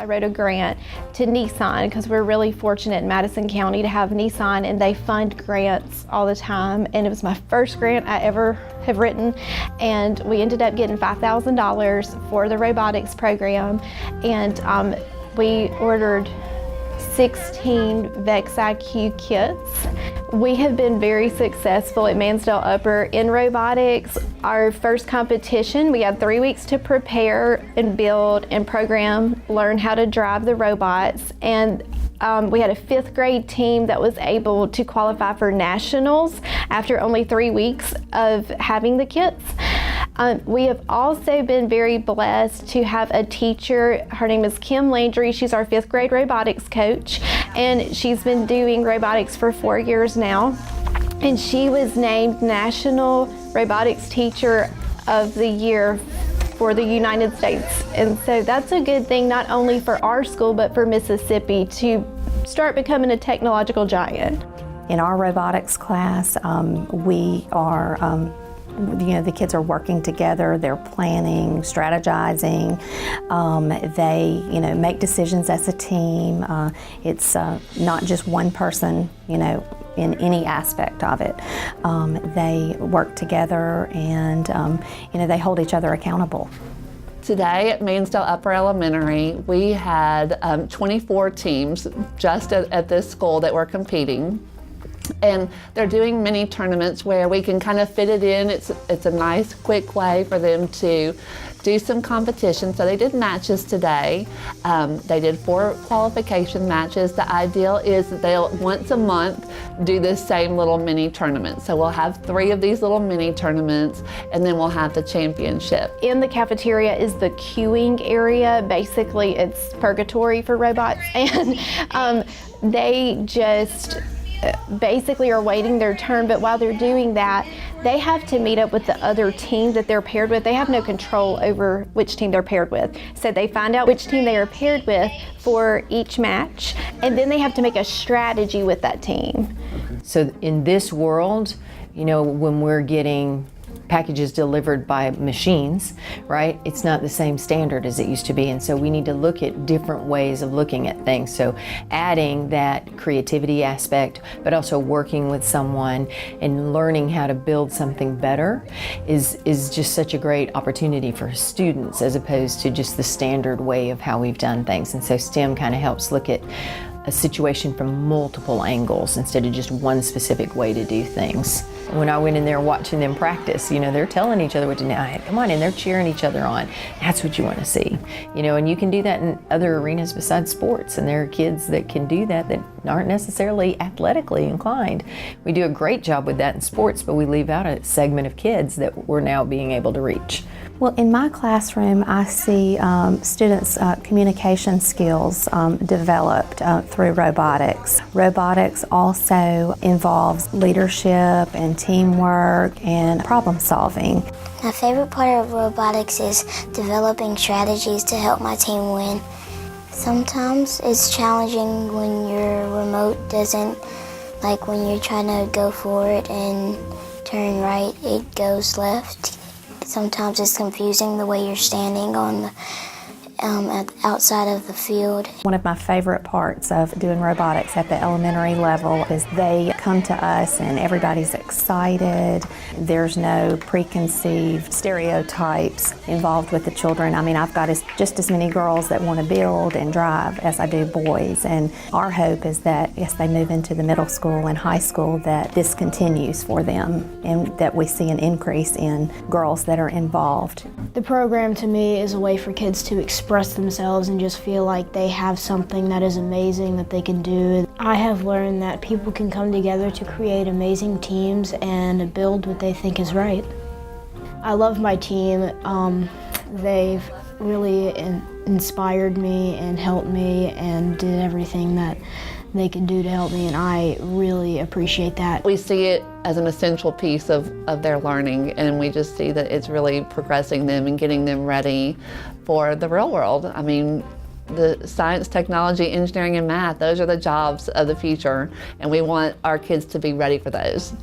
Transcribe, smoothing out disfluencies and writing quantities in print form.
wrote a grant to Nissan because we're really fortunate in Madison County to have Nissan, and they fund grants all the time. And it was my first grant I ever have written, and we ended up getting $5,000 for the robotics program, and we ordered 16 VEX IQ kits. We have been very successful at Mannsdale Upper in robotics. Our first competition, we had 3 weeks to prepare and build and program, learn how to drive the robots, and we had a 5th grade team that was able to qualify for nationals after only 3 weeks of having the kits. We have also been very blessed to have a teacher. Her name is Kim Landry. She's our 5th grade robotics coach, and she's been doing robotics for 4 years now. And she was named National Robotics Teacher of the Year for the United States. And so that's a good thing, not only for our school, but for Mississippi to start becoming a technological giant. In our robotics class, we are the kids are working together, they're planning, strategizing, they make decisions as a team. It's not just one person, in any aspect of it. They work together, and they hold each other accountable. Today at Mannsdale Upper Elementary, we had 24 teams just at this school that were competing. And they're doing mini tournaments where we can kind of fit it in. It's a nice, quick way for them to do some competition. So they did matches today. They did 4 qualification matches. The ideal is that they'll once a month do this same little mini tournament. So we'll have 3 of these little mini tournaments, and then we'll have the championship. In the cafeteria is the queuing area. Basically, it's purgatory for robots, and they just basically are waiting their turn, but while they're doing that, they have to meet up with the other team that they're paired with. They have no control over which team they're paired with. So they find out which team they are paired with for each match, and then they have to make a strategy with that team. So in this world, when we're getting packages delivered by machines, right? It's not the same standard as it used to be, and so we need to look at different ways of looking at things. So adding that creativity aspect, but also working with someone and learning how to build something better is just such a great opportunity for students, as opposed to just the standard way of how we've done things. And so STEM kind of helps look at a situation from multiple angles instead of just one specific way to do things. When I went in there watching them practice, they're telling each other what to do. Come on, and they're cheering each other on. That's what you want to see. And you can do that in other arenas besides sports, and there are kids that can do that aren't necessarily athletically inclined. We do a great job with that in sports, but we leave out a segment of kids that we're now being able to reach. Well, in my classroom, I see students' communication skills developed through robotics. Robotics also involves leadership and teamwork and problem solving. My favorite part of robotics is developing strategies to help my team win. Sometimes it's challenging when your remote doesn't, like when you're trying to go for it and turn right, it goes left. Sometimes it's confusing the way you're standing on the outside of the field. One of my favorite parts of doing robotics at the elementary level is they come to us and everybody's excited. There's no preconceived stereotypes involved with the children. I mean, I've got just as many girls that want to build and drive as I do boys, and our hope is that as they move into the middle school and high school, that this continues for them and that we see an increase in girls that are involved. The program to me is a way for kids to express themselves and just feel like they have something that is amazing that they can do. I have learned that people can come together to create amazing teams and build what they think is right. I love my team. They've really inspired me and helped me and did everything that they can do to help me, and I really appreciate that. We see it as an essential piece of their learning, and we just see that it's really progressing them and getting them ready for the real world. I mean, the science, technology, engineering, and math, those are the jobs of the future, and we want our kids to be ready for those.